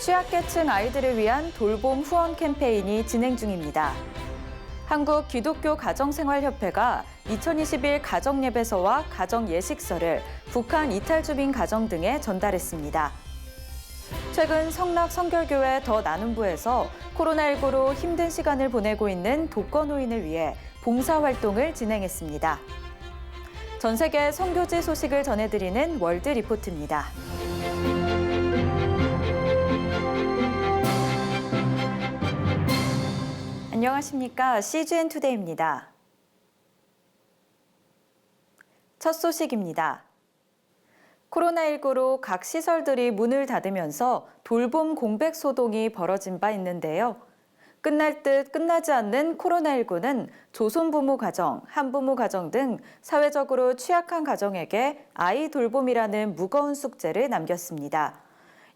취약계층 아이들을 위한 돌봄 후원 캠페인이 진행 중입니다. 한국기독교가정생활협회가 2021 가정예배서와 가정예식서를 북한 이탈 주민 가정 등에 전달했습니다. 최근 성락 성결교회 더 나눔부에서 코로나19로 힘든 시간을 보내고 있는 독거노인을 위해 봉사활동을 진행했습니다. 전 세계 선교지 소식을 전해드리는 월드 리포트입니다. 안녕하십니까. CGN 투데이입니다. 첫 소식입니다. 코로나19로 각 시설들이 문을 닫으면서 돌봄 공백 소동이 벌어진 바 있는데요. 끝날 듯 끝나지 않는 코로나19는 조손부모 가정, 한부모 가정 등 사회적으로 취약한 가정에게 아이 돌봄이라는 무거운 숙제를 남겼습니다.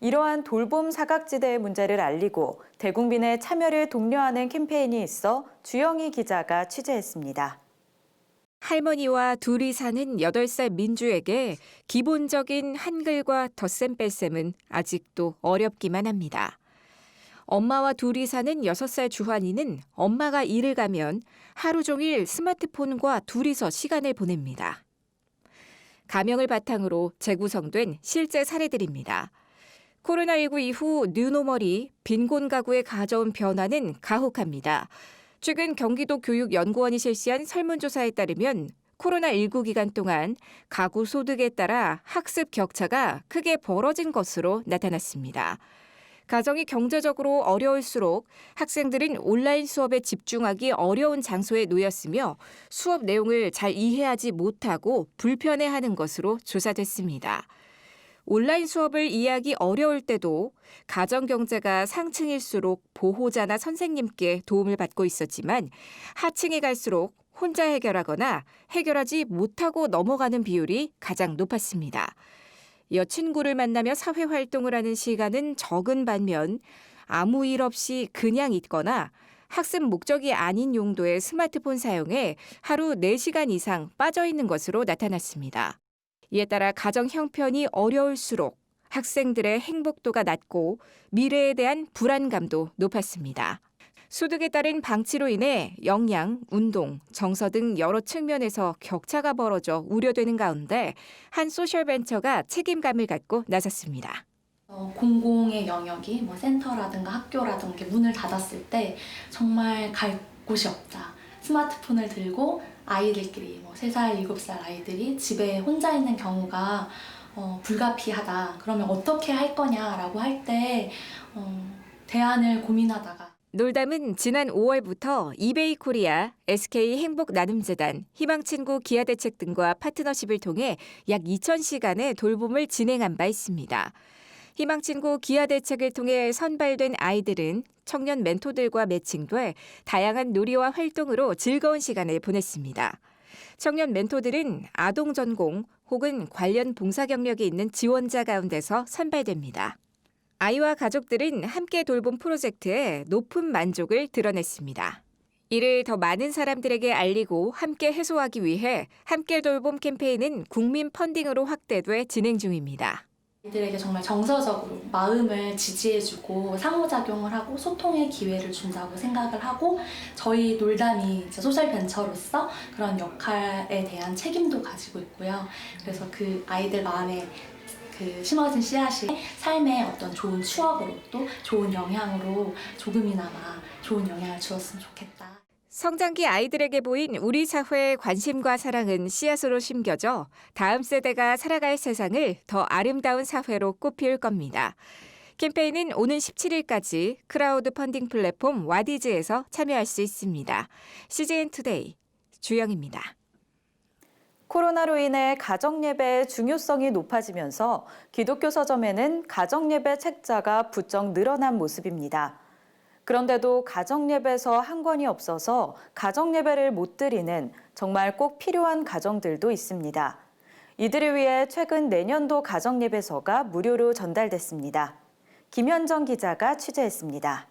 이러한 돌봄 사각지대의 문제를 알리고 대국민의 참여를 독려하는 캠페인이 있어 주영희 기자가 취재했습니다. 할머니와 둘이 사는 8살 민주에게 기본적인 한글과 덧셈 뺄셈은 아직도 어렵기만 합니다. 엄마와 둘이 사는 6살 주환이는 엄마가 일을 가면 하루 종일 스마트폰과 둘이서 시간을 보냅니다. 가명을 바탕으로 재구성된 실제 사례들입니다. 코로나19 이후 뉴노멀이 빈곤 가구에 가져온 변화는 가혹합니다. 최근 경기도 교육연구원이 실시한 설문조사에 따르면 코로나19 기간 동안 가구 소득에 따라 학습 격차가 크게 벌어진 것으로 나타났습니다. 가정이 경제적으로 어려울수록 학생들은 온라인 수업에 집중하기 어려운 장소에 놓였으며 수업 내용을 잘 이해하지 못하고 불편해하는 것으로 조사됐습니다. 온라인 수업을 이해하기 어려울 때도 가정 경제가 상층일수록 보호자나 선생님께 도움을 받고 있었지만 하층에 갈수록 혼자 해결하거나 해결하지 못하고 넘어가는 비율이 가장 높았습니다. 여친구를 만나며 사회활동을 하는 시간은 적은 반면 아무 일 없이 그냥 있거나 학습 목적이 아닌 용도의 스마트폰 사용에 하루 4시간 이상 빠져 있는 것으로 나타났습니다. 이에 따라 가정 형편이 어려울수록 학생들의 행복도가 낮고 미래에 대한 불안감도 높았습니다. 소득에 따른 방치로 인해 영양, 운동, 정서 등 여러 측면에서 격차가 벌어져 우려되는 가운데 한 소셜벤처가 책임감을 갖고 나섰습니다. 공공의 영역이 센터라든가 학교라든가 문을 닫았을 때 정말 갈 곳이 없다. 스마트폰을 들고 아이들끼리 3살, 7살 아이들이 집에 혼자 있는 경우가 불가피하다. 그러면 어떻게 할 거냐라고 할 때 대안을 고민하다가 놀담은 지난 5월부터 이베이 코리아, SK 행복나눔재단, 희망친구 기아대책 등과 파트너십을 통해 약 2,000시간의 돌봄을 진행한 바 있습니다. 희망친구 기아대책을 통해 선발된 아이들은 청년 멘토들과 매칭돼 다양한 놀이와 활동으로 즐거운 시간을 보냈습니다. 청년 멘토들은 아동 전공 혹은 관련 봉사 경력이 있는 지원자 가운데서 선발됩니다. 아이와 가족들은 함께 돌봄 프로젝트에 높은 만족을 드러냈습니다. 이를 더 많은 사람들에게 알리고 함께 해소하기 위해 함께 돌봄 캠페인은 국민 펀딩으로 확대돼 진행 중입니다. 아이들에게 정말 정서적으로 마음을 지지해주고 상호작용을 하고 소통의 기회를 준다고 생각을 하고 저희 놀담이 소셜벤처로서 그런 역할에 대한 책임도 가지고 있고요. 그래서 그 아이들 마음에 심어진 씨앗이 삶의 어떤 좋은 추억으로 또 좋은 영향으로 조금이나마 좋은 영향을 주었으면 좋겠다. 성장기 아이들에게 보인 우리 사회의 관심과 사랑은 씨앗으로 심겨져 다음 세대가 살아갈 세상을 더 아름다운 사회로 꽃피울 겁니다. 캠페인은 오는 17일까지 크라우드 펀딩 플랫폼 와디즈에서 참여할 수 있습니다. CGN 투데이 주영입니다. 코로나로 인해 가정예배의 중요성이 높아지면서 기독교 서점에는 가정예배 책자가 부쩍 늘어난 모습입니다. 그런데도 가정예배서 한 권이 없어서 가정예배를 못 드리는 정말 꼭 필요한 가정들도 있습니다. 이들을 위해 최근 내년도 가정예배서가 무료로 전달됐습니다. 김현정 기자가 취재했습니다.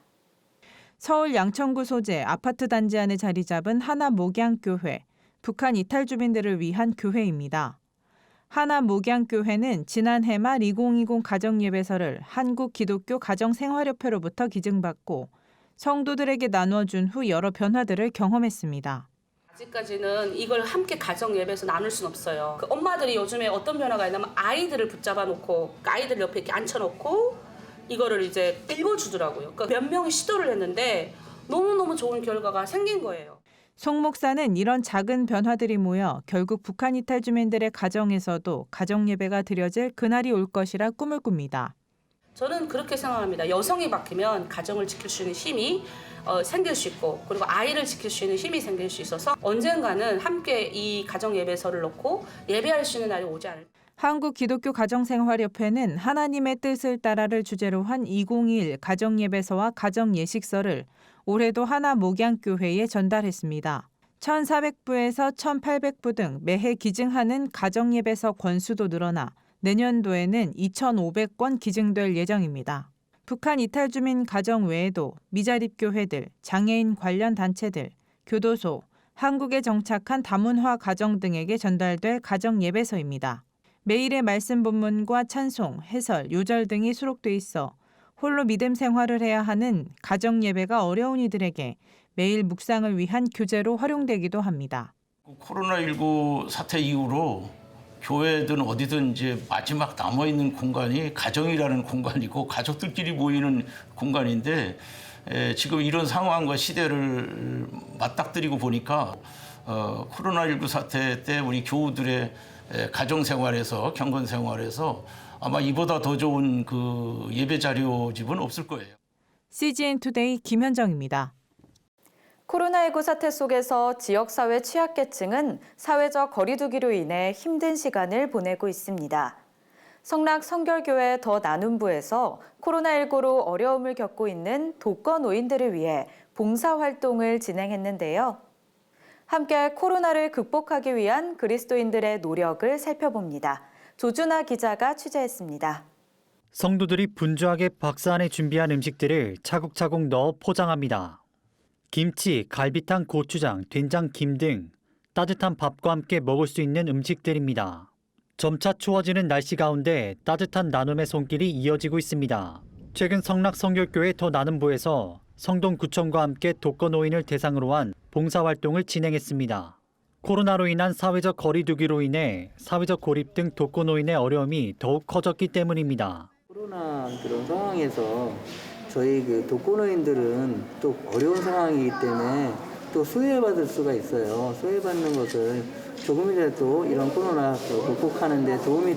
서울 양천구 소재 아파트 단지 안에 자리 잡은 하나 목양교회, 북한 이탈 주민들을 위한 교회입니다. 하나목양교회는 지난해 말 2020 가정예배서를 한국기독교 가정생활협회로부터 기증받고 성도들에게 나눠준 후 여러 변화들을 경험했습니다. 아직까지는 이걸 함께 가정 예배에서 나눌 수는 없어요. 그 엄마들이 요즘에 어떤 변화가 있냐면 아이들을 붙잡아 놓고 아이들 옆에 이렇게 앉혀 놓고 이거를 이제 읽어주더라고요. 그러니까 몇 명이 시도를 했는데 너무너무 좋은 결과가 생긴 거예요. 송 목사는 이런 작은 변화들이 모여 결국 북한 이탈 주민들의 가정에서도 가정예배가 드려질 그날이 올 것이라 꿈을 꿉니다. 저는 그렇게 생각합니다. 여성이 바뀌면 가정을 지킬 수 있는 힘이 생길 수 있고 그리고 아이를 지킬 수 있는 힘이 생길 수 있어서 언젠가는 함께 이 가정 예배서를 놓고 예배할 수 있는 날이 오지 않을까. 한국기독교 가정생활협회는 하나님의 뜻을 따라를 주제로 한 2021 가정예배서와 가정예식서를 올해도 하나목양교회에 전달했습니다. 1,400부에서 1,800부 등 매해 기증하는 가정예배서 권수도 늘어나 내년도에는 2,500권 기증될 예정입니다. 북한 이탈 주민 가정 외에도 미자립교회들, 장애인 관련 단체들, 교도소, 한국에 정착한 다문화 가정 등에게 전달될 가정예배서입니다. 매일의 말씀 본문과 찬송, 해설, 요절 등이 수록돼 있어 홀로 믿음 생활을 해야 하는 가정예배가 어려운 이들에게 매일 묵상을 위한 교재로 활용되기도 합니다. 코로나19 사태 이후로 교회든 어디든 이제 마지막 남아있는 공간이 가정이라는 공간이고 가족들끼리 모이는 공간인데 지금 이런 상황과 시대를 맞닥뜨리고 보니까 코로나19 사태 때 우리 교우들의 가정생활에서 경건생활에서 아마 이보다 더 좋은 그 예배 자료집은 없을 거예요. CGN 투데이 김현정입니다. 코로나19 사태 속에서 지역사회 취약계층은 사회적 거리두기로 인해 힘든 시간을 보내고 있습니다. 성락 성결교회 더 나눔부에서 코로나19로 어려움을 겪고 있는 독거노인들을 위해 봉사활동을 진행했는데요. 함께 코로나를 극복하기 위한 그리스도인들의 노력을 살펴봅니다. 조준아 기자가 취재했습니다. 성도들이 분주하게 박스 안에 준비한 음식들을 차곡차곡 넣어 포장합니다. 김치, 갈비탕, 고추장, 된장, 김 등 따뜻한 밥과 함께 먹을 수 있는 음식들입니다. 점차 추워지는 날씨 가운데 따뜻한 나눔의 손길이 이어지고 있습니다. 최근 성락성결교회 더 나눔부에서 성동구청과 함께 독거노인을 대상으로 한 봉사활동을 진행했습니다. 코로나로 인한 사회적 거리두기로 인해 사회적 고립 등 독거노인의 어려움이 더욱 커졌기 때문입니다. 코로나 그런 상황에서 저희 그 독거노인들은 또 어려운 상황이기 때문에 또 수혜받을 수가 있어요. 수혜받는 것을 조금이라도 이런 코로나 극복하는 데 도움이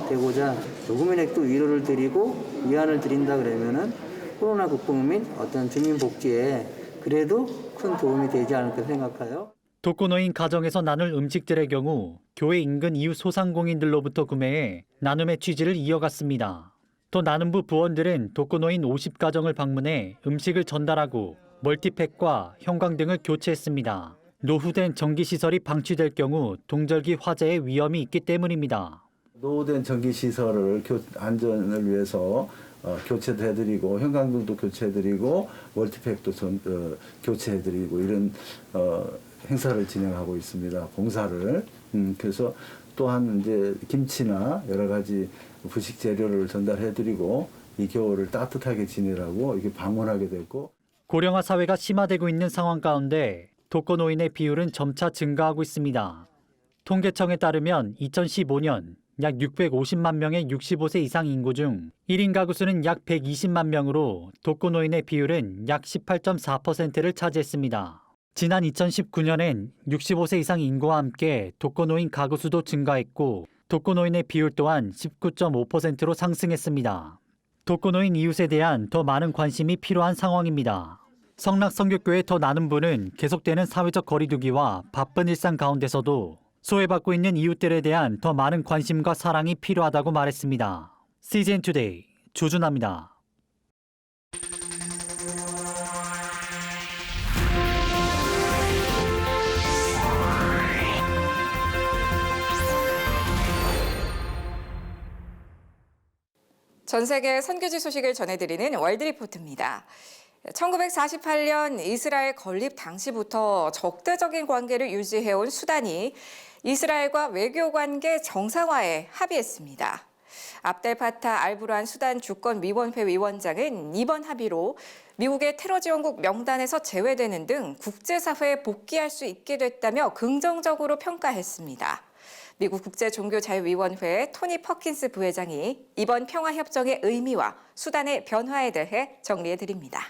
되고자 조금이라도 또 위로를 드리고 위안을 드린다 그러면은 코로나 극복 및 어떤 주민 복지에 그래도 큰 도움이 되지 않을까 생각해요. 독거노인 가정에서 나눌 음식들의 경우 교회 인근 이웃 소상공인들로부터 구매해 나눔의 취지를 이어갔습니다. 또 나눔부 부원들은 독거노인 50가정을 방문해 음식을 전달하고 멀티팩과 형광 등을 교체했습니다. 노후된 전기시설이 방치될 경우 동절기 화재의 위험이 있기 때문입니다. 노후된 전기시설을 안전을 위해서 교체도 해드리고 형광등도 교체해드리고 멀티팩도 교체해드리고 이런 행사를 진행하고 있습니다. 봉사를. 그래서 또한 이제 김치나 여러 가지 부식 재료를 전달해드리고 이 겨울을 따뜻하게 지내라고 이렇게 방문하게 됐고. 고령화 사회가 심화되고 있는 상황 가운데 독거노인의 비율은 점차 증가하고 있습니다. 통계청에 따르면 2015년 약 650만 명의 65세 이상 인구 중 1인 가구 수는 약 120만 명으로 독거노인의 비율은 약 18.4%를 차지했습니다. 지난 2019년엔 65세 이상 인구와 함께 독거노인 가구 수도 증가했고 독거노인의 비율 또한 19.5%로 상승했습니다. 독거노인 이웃에 대한 더 많은 관심이 필요한 상황입니다. 성락성결교회 더 나눔부는 계속되는 사회적 거리두기와 바쁜 일상 가운데서도 소외받고 있는 이웃들에 대한 더 많은 관심과 사랑이 필요하다고 말했습니다. CGN 투데이 조준아입니다. 전 세계 선교지 소식을 전해드리는 월드리포트입니다. 1948년 이스라엘 건립 당시부터 적대적인 관계를 유지해온 수단이 이스라엘과 외교 관계 정상화에 합의했습니다. 압델파타 알부르한 수단 주권위원회 위원장은 이번 합의로 미국의 테러 지원국 명단에서 제외되는 등 국제사회에 복귀할 수 있게 됐다며 긍정적으로 평가했습니다. 미국 국제종교자유위원회 토니 퍼킨스 부회장이 이번 평화협정의 의미와 수단의 변화에 대해 정리해드립니다.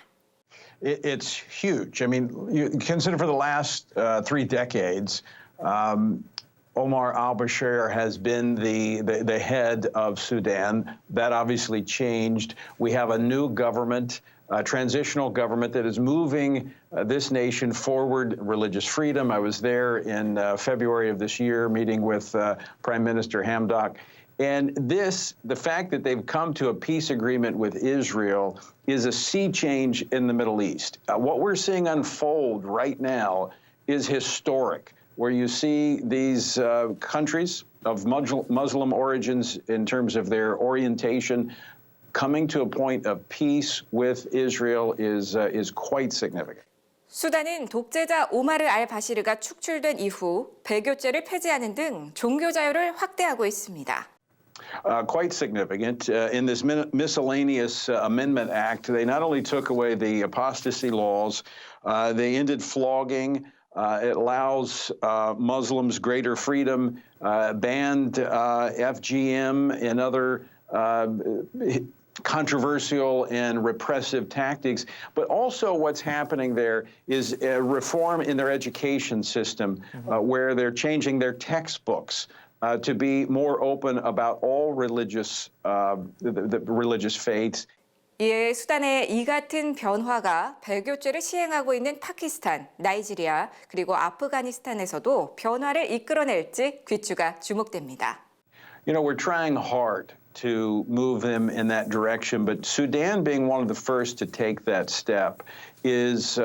It's huge. I mean, you consider for the last 3 decades, Omar al-Bashir has been the head of Sudan. That obviously changed. We have a new government, a transitional government that is moving this nation forward, religious freedom. I was there in February of this year meeting with Prime Minister Hamdok. And the fact that they've come to a peace agreement with Israel is a sea change in the Middle East. What we're seeing unfold right now is historic, where you see these countries of Muslim origins in terms of their orientation coming to a point of peace with Israel is quite significant. 수단은 독재자 오마르 알-바시르가 축출된 이후 배교죄를 폐지하는 등 종교 자유를 확대하고 있습니다. Quite significant. In this miscellaneous amendment act, they not only took away the apostasy laws, they ended flogging. It allows Muslims greater freedom, banned FGM and other controversial and repressive tactics. But also what's happening there is a reform in their education system, where they're changing their textbooks to be more open about all religious faiths. 이에 수단의 이 같은 변화가 배교죄를 시행하고 있는 파키스탄, 나이지리아, 그리고 아프가니스탄에서도 변화를 이끌어낼지 귀추가 주목됩니다. You know, we're trying hard to move them in that direction, but Sudan being one of the first to take that step is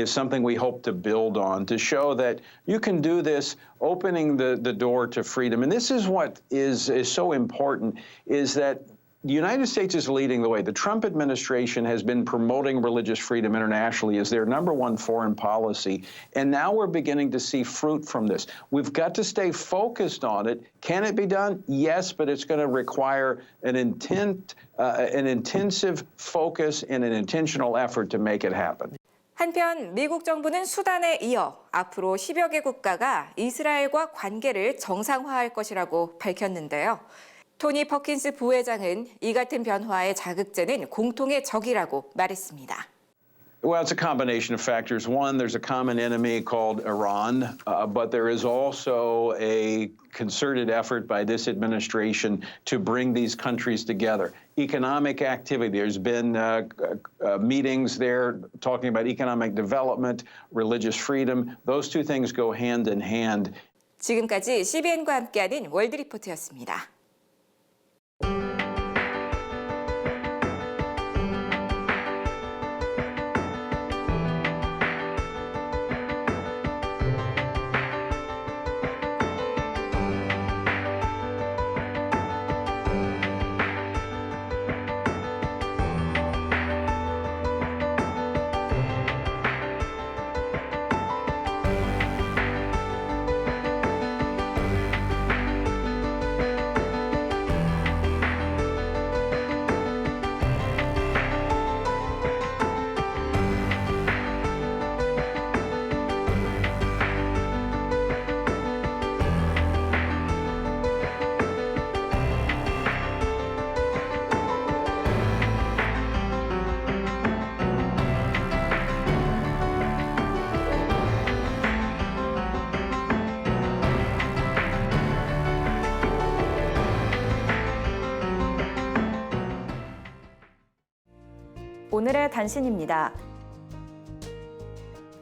something we hope to build on, to show that you can do this, opening the door to freedom. And this is what is so important, is that the United States is leading the way. The Trump administration has been promoting religious freedom internationally as their #1 foreign policy, and now we're beginning to see fruit from this. We've got to stay focused on it. Can it be done? Yes, but it's going to require an intensive focus and an intentional effort to make it happen. 한편 미국 정부는 수단에 이어 앞으로 10여 개 국가가 이스라엘과 관계를 정상화할 것이라고 밝혔는데요. 토니 퍼킨스 부회장은 이 같은 변화의 자극제는 공통의 적이라고 말했습니다. Well, it's a combination of factors. One, there's a common enemy called Iran, but there is also a concerted effort by this administration to bring these countries together. Economic activity, there's been meetings there talking about economic development, religious freedom. Those two things go hand in hand. 지금까지 CBN과 함께하는 월드리포트였습니다. 오늘의 단신입니다.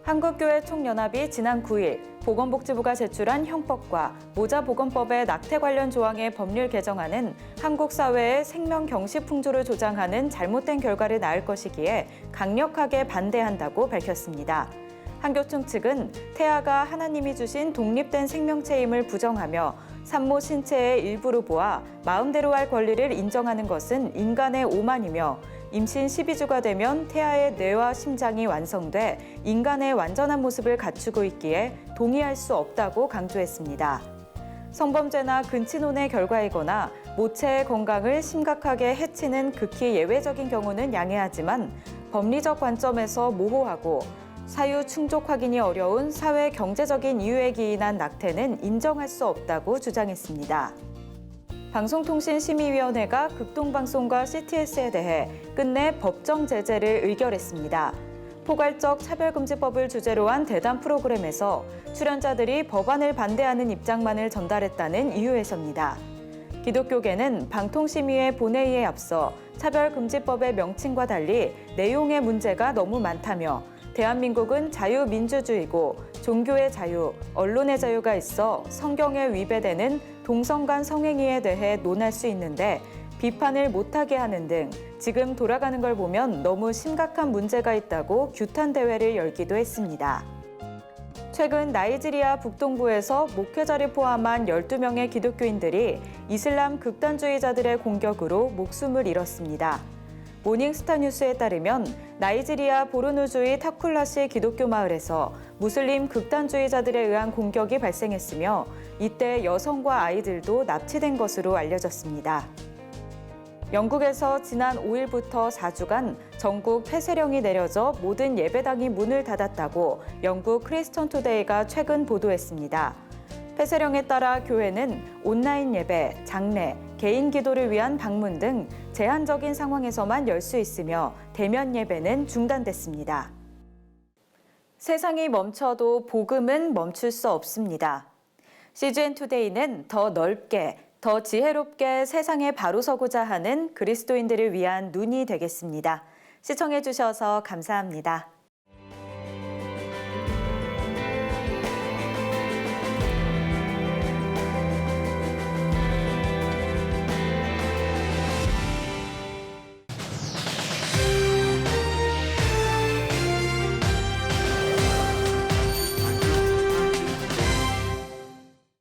한국교회 총연합이 지난 9일 보건복지부가 제출한 형법과 모자보건법의 낙태 관련 조항의 법률 개정안은 한국 사회의 생명 경시 풍조를 조장하는 잘못된 결과를 낳을 것이기에 강력하게 반대한다고 밝혔습니다. 한교총 측은 태아가 하나님이 주신 독립된 생명체임을 부정하며 산모 신체의 일부로 보아 마음대로 할 권리를 인정하는 것은 인간의 오만이며 임신 12주가 되면 태아의 뇌와 심장이 완성돼 인간의 완전한 모습을 갖추고 있기에 동의할 수 없다고 강조했습니다. 성범죄나 근친혼의 결과이거나 모체의 건강을 심각하게 해치는 극히 예외적인 경우는 양해하지만 법리적 관점에서 모호하고 사유 충족 확인이 어려운 사회 경제적인 이유에 기인한 낙태는 인정할 수 없다고 주장했습니다. 방송통신심의위원회가 극동방송과 CTS에 대해 끝내 법정 제재를 의결했습니다. 포괄적 차별금지법을 주제로 한 대담 프로그램에서 출연자들이 법안을 반대하는 입장만을 전달했다는 이유에서입니다. 기독교계는 방통심의회 본회의에 앞서 차별금지법의 명칭과 달리 내용의 문제가 너무 많다며 대한민국은 자유민주주의고 종교의 자유, 언론의 자유가 있어 성경에 위배되는 동성 간 성행위에 대해 논할 수 있는데 비판을 못하게 하는 등 지금 돌아가는 걸 보면 너무 심각한 문제가 있다고 규탄 대회를 열기도 했습니다. 최근 나이지리아 북동부에서 목회자를 포함한 12명의 기독교인들이 이슬람 극단주의자들의 공격으로 목숨을 잃었습니다. 모닝스타 뉴스에 따르면 나이지리아 보르누주의 타쿨라시 기독교 마을에서 무슬림 극단주의자들에 의한 공격이 발생했으며 이때 여성과 아이들도 납치된 것으로 알려졌습니다. 영국에서 지난 5일부터 4주간 전국 폐쇄령이 내려져 모든 예배당이 문을 닫았다고 영국 크리스천 투데이가 최근 보도했습니다. 폐쇄령에 따라 교회는 온라인 예배, 장례, 개인 기도를 위한 방문 등 제한적인 상황에서만 열 수 있으며 대면 예배는 중단됐습니다. 세상이 멈춰도 복음은 멈출 수 없습니다. CGN투데이는 더 넓게, 더 지혜롭게 세상에 바로 서고자 하는 그리스도인들을 위한 눈이 되겠습니다. 시청해 주셔서 감사합니다.